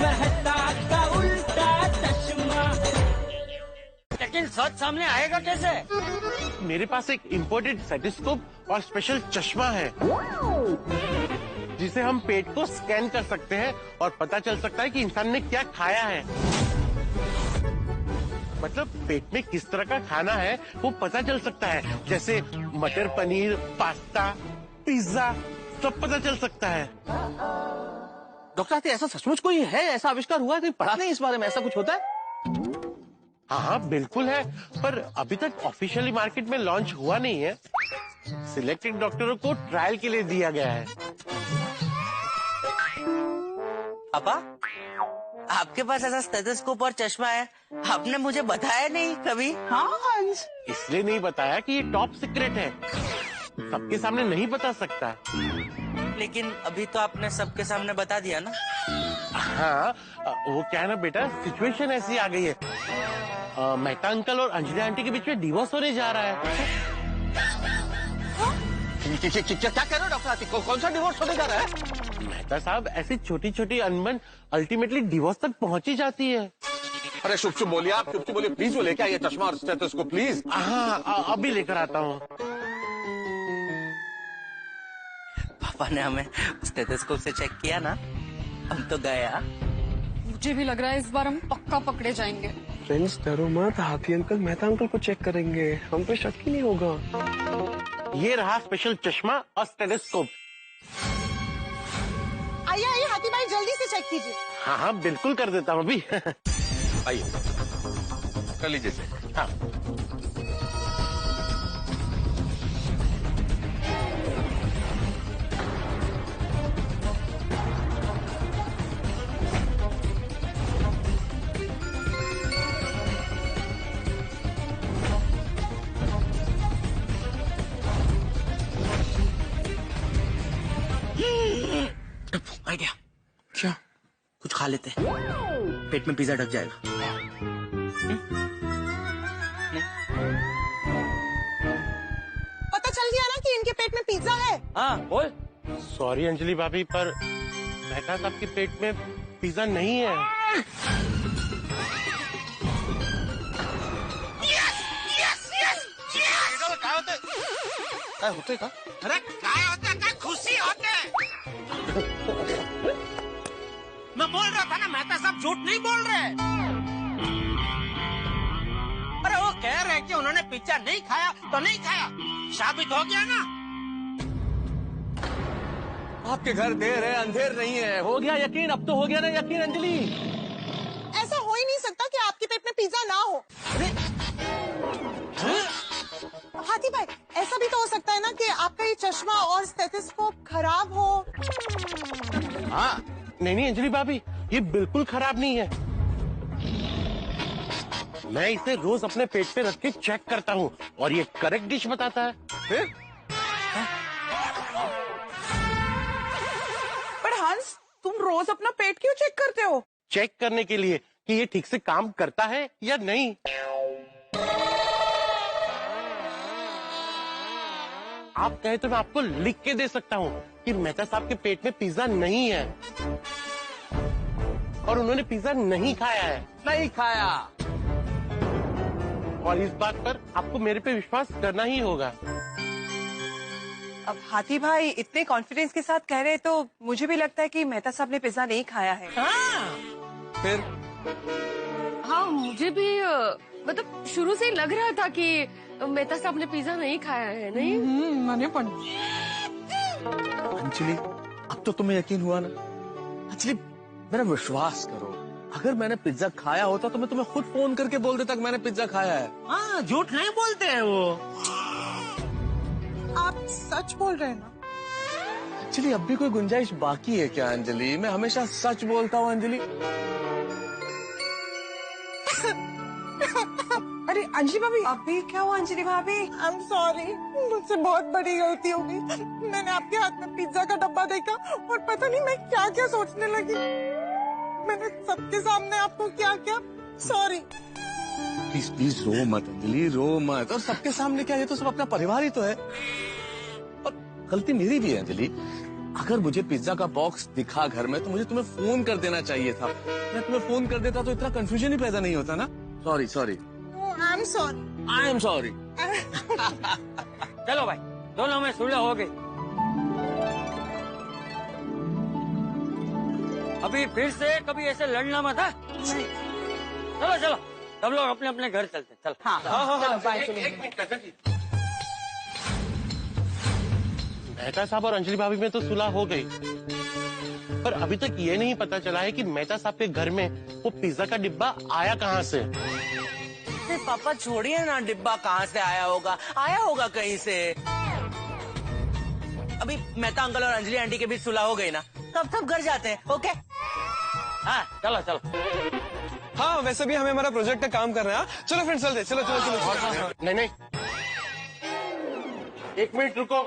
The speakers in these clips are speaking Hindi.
मेहता का उल्टा चश्मा। लेकिन सच सामने आएगा कैसे? मेरे पास एक इम्पोर्टेड स्टेथोस्कोप और स्पेशल चश्मा है जिसे हम पेट को स्कैन कर सकते हैं और पता चल सकता है कि इंसान ने क्या खाया है। मतलब पेट में किस तरह का खाना है वो पता चल सकता है, जैसे मटर पनीर, पास्ता, पिज्जा, सब पता चल सकता है। डॉक्टर ऐसा सचमुच कोई है, ऐसा आविष्कार हुआ है? कोई पढ़ा नहीं इस बारे में, ऐसा कुछ होता है? हाँ बिल्कुल है, पर अभी तक ऑफिशियली मार्केट में लॉन्च हुआ नहीं है। सिलेक्टेड डॉक्टरों को ट्रायल के लिए दिया गया है। पापा, आपके पास ऐसा स्टेथोस्कोप और चश्मा है, आपने मुझे बताया नहीं कभी। हाँ हंस, इसलिए नहीं बताया कि ये टॉप सीक्रेट है, सबके सामने नहीं बता सकता। लेकिन अभी तो आपने सबके सामने बता दिया ना। हाँ, वो क्या है ना बेटा, सिचुएशन ऐसी आ गई है। मेहता अंकल और अंजलि आंटी के बीच में डिवोर्स होने जा रहा है। क्या कह रहे हो डॉक्टर आती? कौन सा डिवोर्स होने जा रहा है? मेहता साहब, ऐसी छोटी छोटी अनबन अल्टीमेटली डिवोर्स तक पहुंची जाती है। अरे शुभ शुभ बोलिए आप, शुभ शुभ बोलिए प्लीज। वो लेके आइए चश्मा और स्टेथोस्कोप प्लीज। हाँ, अभी लेकर आता हूँ। पापा ने हमें स्टेथोस्कोप से चेक किया ना, हम तो गया। मुझे भी लग रहा है इस बार हम पक्का पकड़े जाएंगे। फ्रेंड्स डरो मत, हाथी अंकल मेहता अंकल को चेक करेंगे, हम पे शक ही नहीं होगा। ये रहा स्पेशल चश्मा और स्टेथोस्कोप। आइए आइए हाथी भाई, जल्दी से चेक कीजिए। हाँ हाँ बिल्कुल कर देता हूँ अभी। आइए कर लीजिए चेक। हाँ। आइडिया। क्या? कुछ खा लेते हैं, पेट में पिज्जा ढक जाएगा। पता चल गया ना कि इनके पेट में पिज्जा है। हाँ बोल। सॉरी अंजलि भाभी, पर मेहता साहब के पेट में पिज्जा नहीं है। क्या होते का? अरे काय होता, काय खुशी होते। मैं बोल रहा था ना, मेहता साहब झूठ नहीं बोल रहे। अरे वो कह रहे कि उन्होंने पिज्जा नहीं खाया तो नहीं खाया, साबित हो गया ना। आपके घर देर है अंधेर नहीं है। हो गया यकीन, अब तो हो गया ना यकीन अंजलि। ऐसा हो ही नहीं सकता कि आपके पेट में पिज्जा ना हो। हाथी भाई, ऐसा भी तो हो सकता है ना कि आपका ये चश्मा और स्टेथोस्कोप खराब हो। हाँ नहीं अंजलि भाभी, ये बिल्कुल खराब नहीं है। मैं इसे रोज अपने पेट पे रख के चेक करता हूँ और ये करेक्ट डिश बताता है। फिर पर हंस, तुम रोज अपना पेट क्यों चेक करते हो? चेक करने के लिए कि ये ठीक से काम करता है या नहीं। आप कहे तो मैं आपको लिख के दे सकता हूँ कि मेहता साहब के पेट में पिज्जा नहीं है और उन्होंने पिज्जा नहीं खाया है। नहीं खाया। और इस बात पर आपको मेरे पे विश्वास करना ही होगा। अब हाथी भाई इतने कॉन्फिडेंस के साथ कह रहे तो मुझे भी लगता है कि मेहता साहब ने पिज्जा नहीं खाया है। फिर हाँ मुझे भी मतलब शुरू से ही लग रहा था कि मेहता साहब ने पिज्जा नहीं खाया है। नहीं मैंने अंजलि, अब तो तुम्हें यकीन हुआ ना? अंजलि मेरा विश्वास करो, अगर मैंने पिज्जा खाया होता तो मैं तुम्हें खुद फोन करके बोल देता कि मैंने पिज्जा खाया है। हाँ, झूठ नहीं बोलते हैं वो। आप सच बोल रहे हैं ना? अंजलि अब भी कोई गुंजाइश बाकी है क्या? अंजलि मैं हमेशा सच बोलता हूँ अंजलि। अरे अंजलि भाभी, अभी क्या हुआ अंजलि भाभी? आई एम सॉरी, मुझसे बहुत बड़ी गलती हो गई। मैंने आपके हाथ में पिज्जा का डब्बा देखा और पता नहीं मैं क्या क्या सोचने लगी। मैंने सबके सामने आपको क्या क्या, सॉरी। प्लीज प्लीज रो मत अंजलि, रो मत। और सबके सामने क्या, ये तो सब अपना परिवार ही तो है। और गलती मेरी भी है अंजलि, अगर मुझे पिज्जा का बॉक्स दिखा घर में तो मुझे तुम्हें फोन कर देना चाहिए था। मैं तुम्हें फोन कर देता तो इतना कंफ्यूजन ही पैदा नहीं होता ना। Sorry sorry, I am sorry. I am sorry. चलो भाई, दोनों में सुलह हो गई। अभी फिर से कभी ऐसे लड़ना मत। चलो चलो, सब लोग अपने अपने घर चलते। चल हाँ चलो बाय। मेहता साहब और अंजलि भाभी में तो सुलह हो गई, पर अभी तक ये नहीं पता चला है कि मेहता साहब के घर में वो पिज्जा का डिब्बा आया कहाँ से। पापा छोड़िए ना, डिब्बा कहाँ से आया होगा कहीं से। अभी मेहता अंकल और अंजलि आंटी के बीच सुलह हो गई ना, तब सब घर जाते हैं। ओके हाँ चलो चलो। हाँ वैसे भी हमें हमारा प्रोजेक्ट का काम करना है। चलो फ्रेंड्स चलते, चलो चलो चलो। नहीं नहीं, एक मिनट रुको,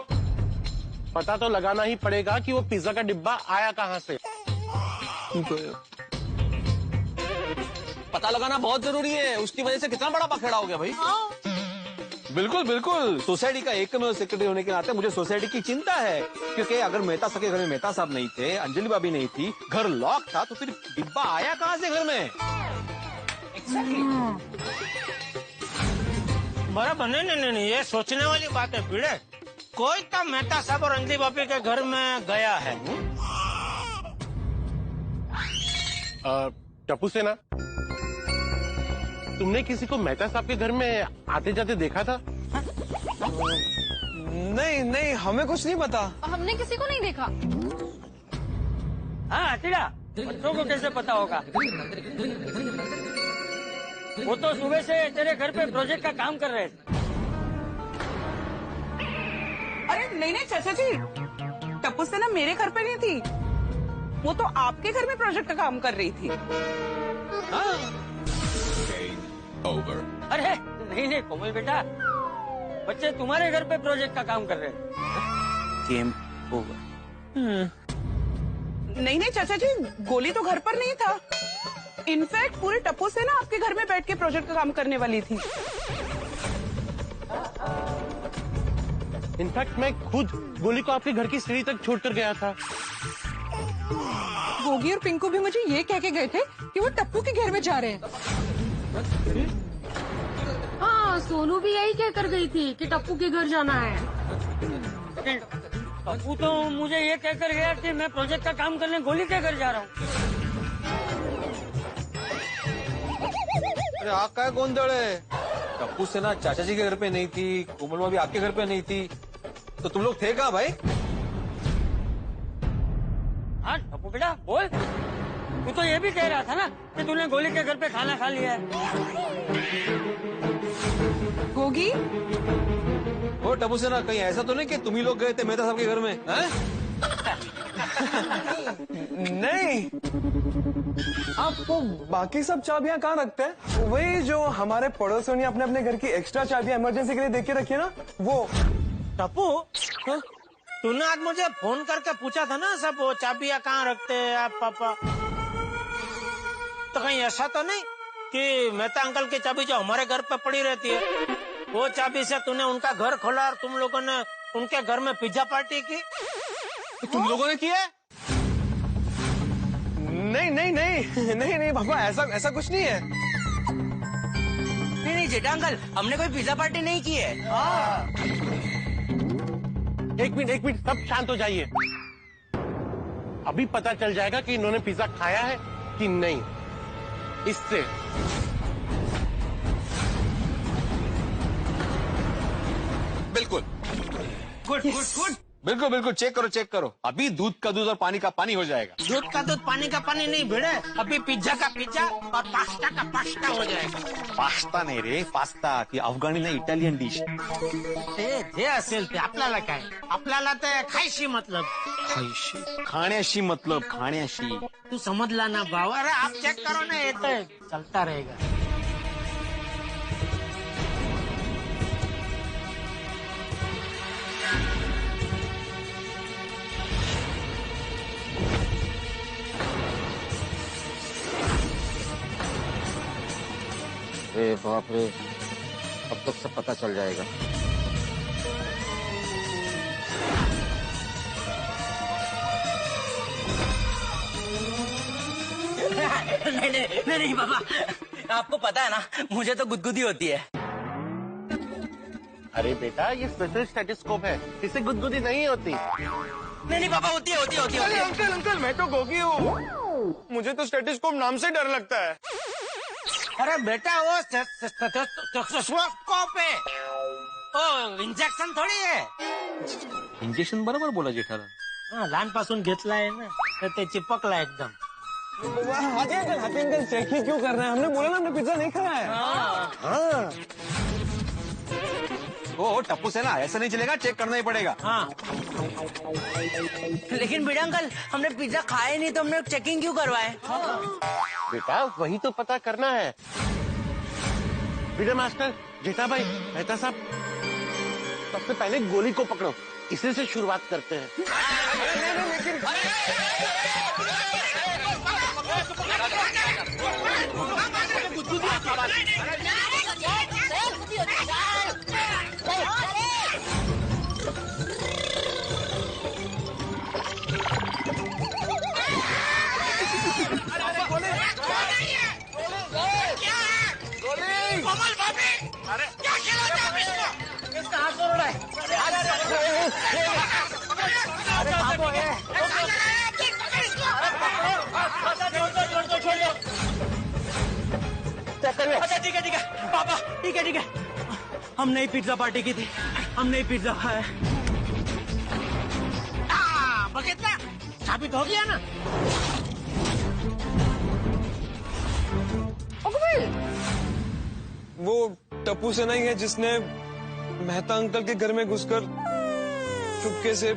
पता तो लगाना ही पड़ेगा कि वो पिज्जा का डिब्बा आया कहाँ से। पता लगाना बहुत जरूरी है, उसकी वजह से कितना बड़ा पखेड़ा हो गया भाई। बिल्कुल बिल्कुल, सोसाइटी का एकमेव सेक्रेटरी होने के नाते मुझे सोसाइटी की चिंता है, क्योंकि अगर मेहता साहब के घर में मेहता साहब नहीं थे, अंजलि भाभी नहीं थी, घर लॉक था, तो फिर डिब्बा आया कहाँ से घर में। बराबर। नहीं, ये सोचने वाली बात है भिड़े। कोई तो मेहता साहब और अंजलि भाभी के घर में गया है। टप्पू सेना, तुमने किसी को मेहता साहब के घर में आते जाते देखा था? नहीं, हमें कुछ नहीं पता। हमने किसी को नहीं देखा। हाँ अतीड़ा, बच्चों को कैसे पता होगा? वो तो सुबह से तेरे घर पे प्रोजेक्ट का काम कर रहे थे। अरे नहीं चाचा जी, टप्पू से ना मेरे घर पे नहीं थी, वो तो आपके घर में प्रोजेक्ट का काम कर रही थी। अरे नहीं कोमल बेटा, बच्चे तुम्हारे घर पे प्रोजेक्ट का काम कर रहे हैं। Game over. नहीं चाचा जी, गोली तो घर पर नहीं था। इनफैक्ट पूरे टप्पू से ना आपके घर में बैठ के प्रोजेक्ट का काम करने वाली थी। इनफैक्ट मैं खुद गोली को आपके घर की सीढ़ी तक छोड़कर गया था। गोगी और पिंकू भी मुझे ये कह के गए थे कि वो टप्पू के घर में जा रहे हैं। हाँ सोनू भी यही कह कर गई थी कि टप्पू के घर जाना है। टप्पू तो मुझे ये कहकर गया कि मैं प्रोजेक्ट का काम करने गोली के घर जा रहा हूँ। अरे आप क्या गोंधड़ है? टप्पू से ना चाचा जी के घर पे नहीं थी, कोमल भाभी आपके घर पे नहीं थी, तो तुम लोग थे कहाँ भाई? हाँ टप्पू बेटा बोल, तू तो ये भी कह रहा था ना कि तूने गोली के घर पे खाना खा लिया है। गोगी, वो टप्पू से ना कहीं ऐसा तो नहीं कि तुम ही लोग गए थे मेहता साहब के घर में? नहीं, आप वो बाकी सब चाबियां कहाँ रखते हैं? वही जो हमारे पड़ोसियों ने अपने अपने घर की एक्स्ट्रा चाबियां इमरजेंसी के लिए देख के रखी है ना, वो। टप्पू, तूने आज मुझे फोन करके पूछा था ना सब वो चाबियां कहाँ रखते हैं आप पापा, तो कहीं ऐसा तो नहीं कि मेहता अंकल की चाबी जो हमारे घर पे पड़ी रहती है, वो चाबी से तूने उनका घर खोला और तुम लोगों ने उनके घर में पिज्जा पार्टी की? तुम लोगों ने किया? नहीं पापा, ऐसा कुछ नहीं है। नहीं जेठा अंकल, हमने कोई पिज्जा पार्टी नहीं की है। एक मिनट, सब शांत हो जाइए। अभी पता चल जाएगा कि इन्होंने पिज्जा खाया है कि नहीं। इससे बिल्कुल गुड। बिल्कुल चेक करो। अभी दूध का दूध और पानी का पानी हो जाएगा। दूध का दूध पानी का पानी नहीं भिड़े, अभी पिज्जा का पिज्जा और पास्ता का पास्ता हो जाएगा। पास्ता नाही रे, पास्ता ती अफगाणी ना इटालियन डिश. ते जे असेल ते आपल्याला काय, आपल्याला ते खायशी मतलब. खायशी, खाण्याशी मतलब, खाण्याशी. तू समजला ना भाव? अरे आप चेक करो ना, येतोय, चलता रहेगा. अरे बाप रे, अब तक सब पता चल जाएगा. नहीं पापा, आपको पता है ना मुझे तो गुदगुदी होती है। अरे बेटा, ये स्पेशल स्टेथोस्कोप है, इससे गुदगुदी नहीं होती। नहीं पापा, होती है। अंकल अंकल, मैं तो गोगी हूँ, मुझे तो स्टेथोस्कोप नाम से डर लगता है। अरे बेटा वो स्टेथोस्कोप है, ओ इंजेक्शन थोडी आहे। इंजेक्शन बरोबर बोला जेठालाल. हा, लहानपासून घेतलाय ना तर ते चिपकला एकदम. हाथी अंकल चेक ही क्यों कर रहे हैं? हमने बोला ना हमने पिज्जा नहीं खाया है। हाँ। ओ टप्पू से ना ऐसा नहीं चलेगा, चेक करना ही पड़ेगा. हाँ लेकिन बेटा अंकल, हमने पिज्जा खाया नहीं तो हमने चेकिंग क्यों करवाए? बेटा वही तो पता करना है। विजय मास्टर, जेठा भाई, मेहता साहब, सबसे पहले गोली को पकड़ो, इसी से शुरुआत करते हैं। अच्छा ठीक है पापा, ठीक है हमने ही पिज्जा पार्टी की थी, हमने ही पिज्जा खाया. बघितलं, साबित हो गया ना. वो टप्पू से नहीं है जिसने मेहता अंकल के घर में घुसकर चुपके से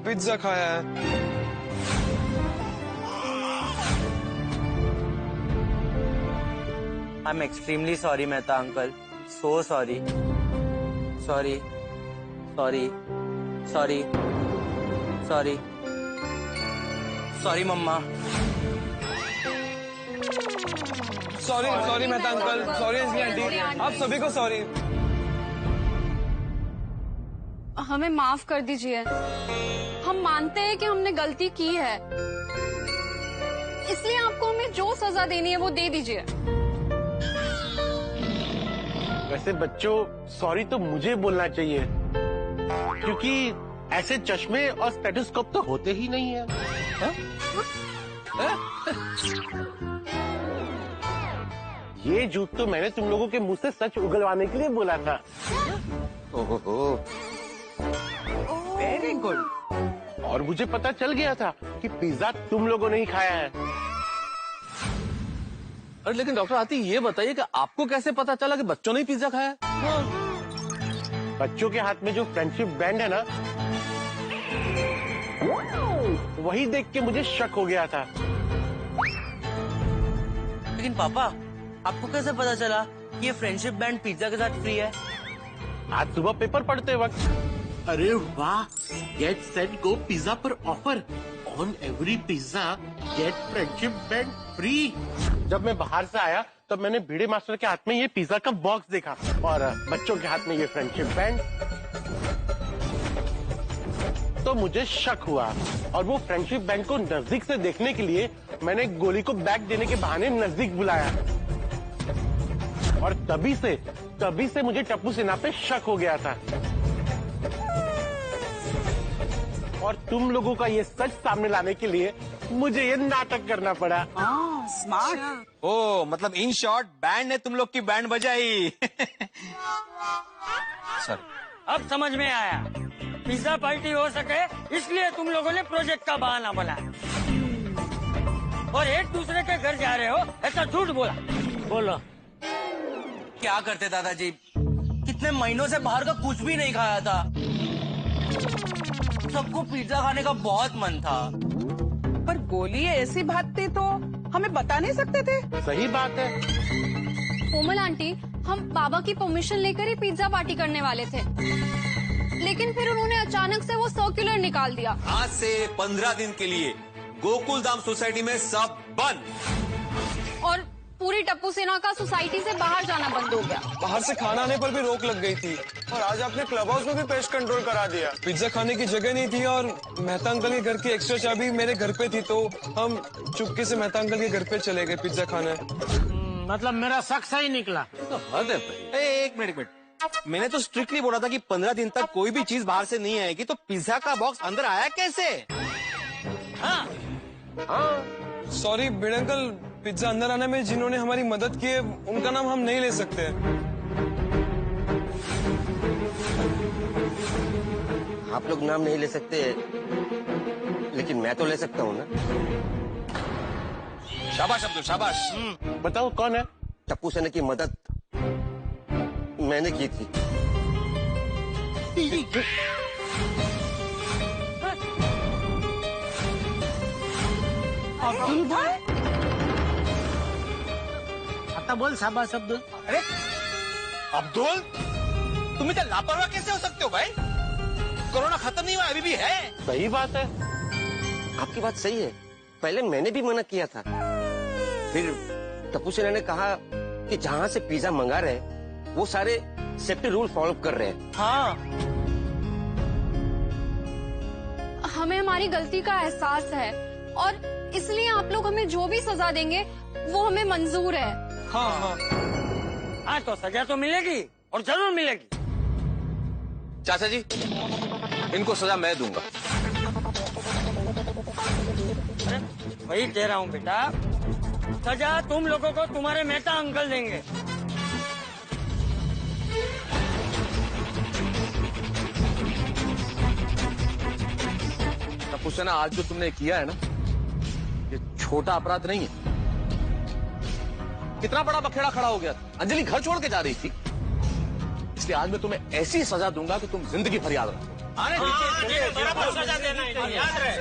पिज्जा खाया है. I am extremely sorry Mehta uncle, so sorry sorry sorry sorry sorry sorry मम्मा. Sorry Mehta uncle, sorry Anjali aunty, आप सभी को सॉरी. हमें माफ कर दीजिए, हम मानते हैं कि हमने गलती की है, इसलिए आपको हमें जो सजा देनी है वो दे दीजिए. वैसे बच्चों, सॉरी तो मुझे बोलना चाहिए, क्योंकि ऐसे चश्मे और स्टेथोस्कोप तो होते ही नहीं है. ये झूठ तो मैंने तुम लोगों के मुंह से सच उगलवाने के लिए बोला था. ओहो, वेरी गुड. और मुझे पता चल गया था कि पिज्जा तुम लोगों ने ही खाया है. अरे लेकिन डॉक्टर आती, ये बताइए कि आपको कैसे पता चला कि बच्चों ने ही पिज्जा खाया? बच्चों के हाथ में जो फ्रेंडशिप बैंड है ना, वही देख के मुझे शक हो गया था. लेकिन पापा, आपको कैसे पता चला कि ये फ्रेंडशिप बैंड पिज्जा के साथ फ्री है? आज सुबह पेपर पढ़ते वक्त. अरे वाह, गेट सेट गो पिज्जा पर offer, on every pizza get friendship band free. जब मैं बाहर से आया तब मैंने भिड़े मास्टर के हाथ में ये पिज्जा का बॉक्स देखा और बच्चों के हाथ में ये फ्रेंडशिप बैंड. तो मुझे शक हुआ और वो फ्रेंडशिप बैंड को नजदीक से देखने के लिए मैंने गोली को बैग देने के बहाने नजदीक बुलाया. और तभी से मुझे टप्पू सेना पे शक हो गया था. और तुम लोगों का ये सच सामने लाने के लिए मुझे ये नाटक करना पड़ा. स्मार्ट. ओ मतलब इन शॉर्ट बैंड ने तुम लोग की बैंड बजाई. सॉरी. अब समझ में आया, पिज्जा पार्टी हो सके इसलिए तुम लोगों ने प्रोजेक्ट का बहाना बनाया और एक दूसरे के घर जा रहे हो ऐसा झूठ बोला. बोलो. क्या करते दादाजी, कितने महीनों से बाहर का कुछ भी नहीं खाया था. सबको पिज्जा खाने का बहुत मन था. पर गोली ऐसी बात थी तो हमें बता नहीं सकते थे. सही बात है. कोमल आंटी, हम बाबा की परमिशन लेकर ही पिज्जा पार्टी करने वाले थे, लेकिन फिर उन्होंने अचानक से वो सर्कुलर निकाल दिया. आज से 15 दिन के लिए गोकुल धाम सोसाइटी में सब बंद. और पूरी टप्पू सेना का सोसाइटी से बाहर जाना बंद हो गया। बाहर से खाना आने पर भी रोक लग गई थी और आज आपने क्लब हाउस में भी पेस्ट कंट्रोल करा दिया। पिज्जा खाने की जगह नहीं थी और मेहता अंकल के घर की एक्स्ट्रा चाबी मेरे घर पे थी, तो हम चुपके से मेहता अंकल के घर पे चले गए पिज्जा खाने। मतलब मेरा शक सही निकला। तो हद है भाई। एक मिनट, मैंने तो स्ट्रिक्टली बोला था कि 15 दिन तक कोई भी चीज बाहर से नहीं आएगी, तो पिज्जा का बॉक्स अंदर आया कैसे? हाँ सॉरी भिड़े अंकल, पिज्जा अंदर आने में जिन्होंने हमारी मदद की है उनका नाम हम नहीं ले सकते। आप लोग नाम नहीं ले सकते, लेकिन मैं तो ले सकता हूँ ना। शाबाश अब्दुल, शाबाश। बताओ कौन है? टप्पू सेना की मदद मैंने की थी। अब्दुल भाई, आता बोल शाबाश अब्दुल। अरे अब्दुल, तुम इतना लापरवाह कैसे हो सकते हो भाई? कोरोना खत्म नहीं हुआ, अभी भी है। सही बात है। आपकी बात सही है, पहले मैंने भी मना किया था। फिर टप्पू सेना ने कहा कि जहाँ से पिज्जा मंगा रहे वो सारे सेफ्टी रूल फॉलो कर रहे हैं। हाँ, हमें हमारी गलती का एहसास है और इसलिए आप लोग हमें जो भी सजा देंगे वो हमें मंजूर है। हाँ हाँ हाँ, तो सजा तो मिलेगी और जरूर मिलेगी। चाचा जी, इनको सजा मैं दूंगा। अरे वही कह रहा हूँ बेटा, सजा तुम लोगों को तुम्हारे मेहता अंकल देंगे। टप्पू सेना, आज जो तुमने किया है ना, ये छोटा अपराध नहीं है। कितना बड़ा बखेड़ा खड़ा हो गया। अंजलि घर छोड़ के जा रही थी, इसलिए आज मैं तुम्हें ऐसी सजा दूंगा कि तुम जिंदगी भर याद रखो। बराबर सजा देना है, याद रहे।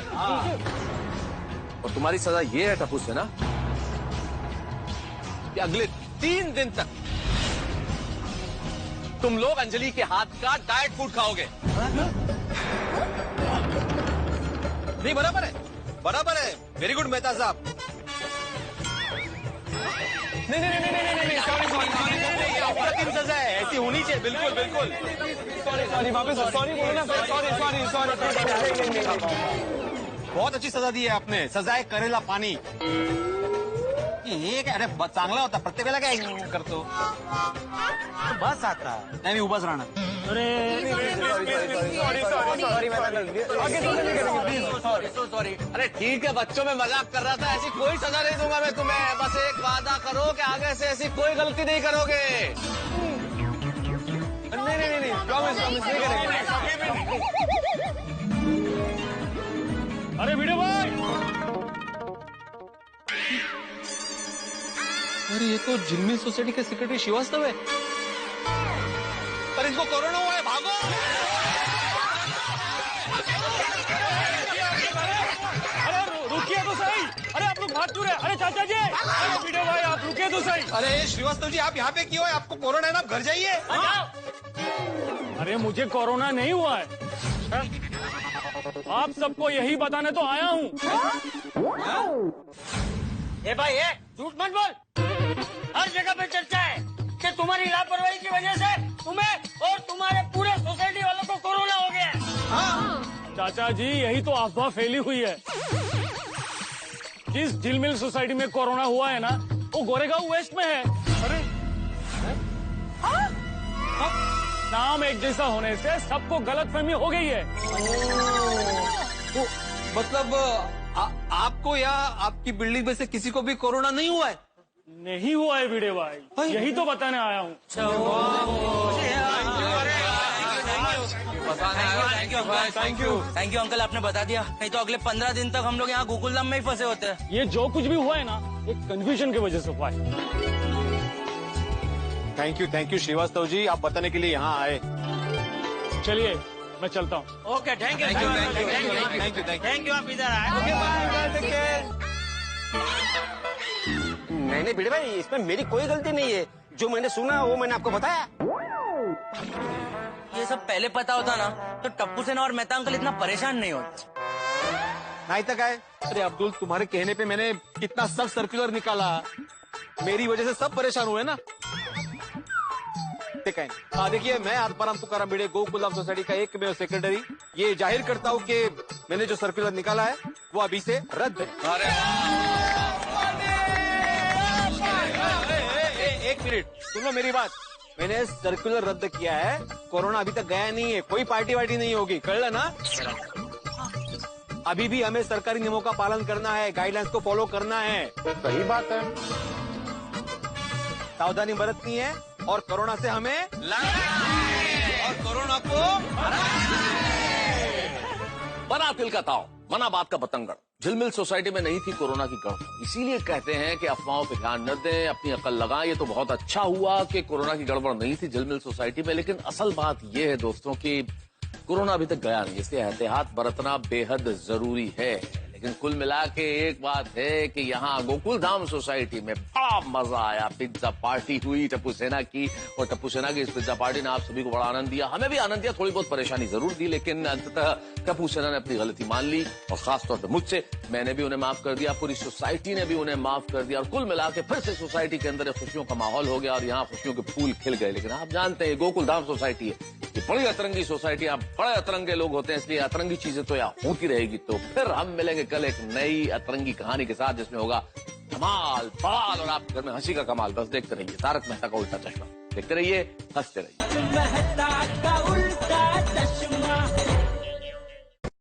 और तुम्हारी सजा ये है टप्पू सेना कि अगले 3 दिन तक तुम लोग अंजलि के हाथ का डाइट फूड खाओगे। नहीं, बराबर है, बराबर है। वेरी गुड मेहता साहब। नहीं नहीं नहीं नहीं नहीं, सॉरी अप्रतिम सजा है, ऐसी होनी चाहिए। बिल्कुल बिल्कुल। सॉरी वापस सॉरी बोलो ना, सॉरी। बहुत अच्छी सजा दी है आपने। सजाए करेला पाणी. हे काय अरे चांगला होता. प्रत्येक वेळेला काय करतो बस आता नाही मी उभाच राहणार. सॉरी. अरे ठीक है, बच्चों में मजाक कर रहा था. ऐसी कोई सजा नहीं दूंगा मैं तुम्हें. बस एक वादा करो कि आगे से ऐसी कोई गलती नहीं करोगे. नहीं प्रॉमिस नहीं करेंगे. अरे वीडियो भाई, अरे ये तो जिलमिल सोसाइटी के सेक्रेटरी श्रीवास्तव है. पर इसको कोरोना हुआ है, भागो. अरे रुकिए तो सही. अरे आप लोग भाग क्यों रहे? अरे चाचा जी, अरे वीडियो भाई आप रुकिए तो सही. अरे श्रीवास्तव जी, आप यहाँ पे क्यों है? आपको कोरोना है ना, आप घर जाइए. अरे मुझे कोरोना नहीं हुआ है. आप सबको यही बताने तो आया हूँ. ए भाई, झूठ मत बोल. हर जगह पे चर्चा है कि तुम्हारी लापरवाही की वजह से तुम्हें और तुम्हारे पूरे सोसाइटी वालों को कोरोना हो गया है. चाचा जी, यही तो अफवाह फैली हुई है. जिस झिलमिल सोसाइटी में कोरोना हुआ है ना, वो गोरेगांव वेस्ट में है. अरे नाम एक जैसा होने से सबको गलतफहमी हो गई है. तो मतलब आपको या आपकी बिल्डिंग में से किसी को भी कोरोना नहीं हुआ है? नहीं हुआ है वीडियो भाई, यही तो बताने आया हूँ. थैंक यू अंकल, आपने बता दिया. नहीं तो अगले 15 दिन तक हम लोग यहाँ गोकुलधाम में ही फंसे होते हैं. ये जो कुछ भी हुआ है ना, ये कंफ्यूजन की वजह से हुआ है. थैंक यू श्रीवास्तव जी, आप बताने के लिए यहाँ आए. चलिए मैं चलता हूँ. Okay, thank you. आप इधर आए. नहीं भिड़े भाई, इसमें मेरी कोई गलती नहीं है. जो मैंने सुना वो मैंने आपको बताया. ये सब पहले पता होता ना तो टप्पू सेना और मेहता अंकल इतना परेशान नहीं होते. नहीं तो काय. अरे अब्दुल, तुम्हारे कहने पे मैंने कितना सख्त सर्कुलर निकाला. मेरी वजह से सब परेशान हुए ना। ठीक है, देखिए मैं आत्माराम तुकाराम भिड़े गोकुलधाम सोसाइटी का एकमेव सेक्रेटरी ये जाहिर करता हूँ कि मैंने जो सर्कुलर निकाला है वो अभी से रद्द है। एक मिनट सुनो मेरी बात, मैंने सर्कुलर रद्द किया है, कोरोना अभी तक गया नहीं है, कोई पार्टी वार्टी नहीं होगी, कल ना। अभी भी हमें सरकारी नियमों का पालन करना है, गाइडलाइंस को फॉलो करना है। सही बात है। सावधानी बरतनी है और कोरोना से हमें लड़ना है और कोरोना को बना तिल का ताव, मना बात का बतंगड़। झिलमिल सोसाइटी में नहीं थी कोरोना की गड़बड़, इसीलिए कहते हैं कि अफवाहों पे ध्यान न दें, अपनी अकल लगाएं। ये तो बहुत अच्छा हुआ कि कोरोना की गड़बड़ नहीं थी झिलमिल सोसाइटी में, लेकिन असल बात ये है दोस्तों कि कोरोना अभी तक गया नहीं, इसलिए एहतियात बरतना बेहद जरूरी है। लेकिन कुल मिला के एक बात है कि यहाँ गोकुलधाम सोसाइटी में बड़ा मजा आया। पिज्जा पार्टी हुई टप्पू सेना की, और टप्पू सेना की इस पिज्जा पार्टी ने आप सभी को बड़ा आनंद दिया, हमें भी आनंद दिया, थोड़ी बहुत परेशानी जरूर दी, लेकिन अंततः टप्पू सेना ने अपनी गलती मान ली और खासतौर पर मुझसे, मैंने भी उन्हें माफ कर दिया, पूरी सोसाइटी ने भी उन्हें माफ कर दिया, और कुल मिला के फिर से सोसाइटी के अंदर खुशियों का माहौल हो गया और यहाँ खुशियों के फूल खिल गए। लेकिन आप जानते हैं गोकुलधाम सोसाइटी है, ये बड़ी अतरंगी सोसाइटी, यहाँ बड़े अतरंगे लोग होते हैं, इसलिए अतरंगी चीजें तो यहाँ होती रहेगी। तो फिर हम मिलेंगे कल एक नई अतरंगी कहानी के साथ, जिसमें होगा कमाल बवाल और आपके घर में हंसी का कमाल। बस देखते रहिए तारक मेहता का उल्टा चश्मा, देखते रहिए, हंसते रहिए।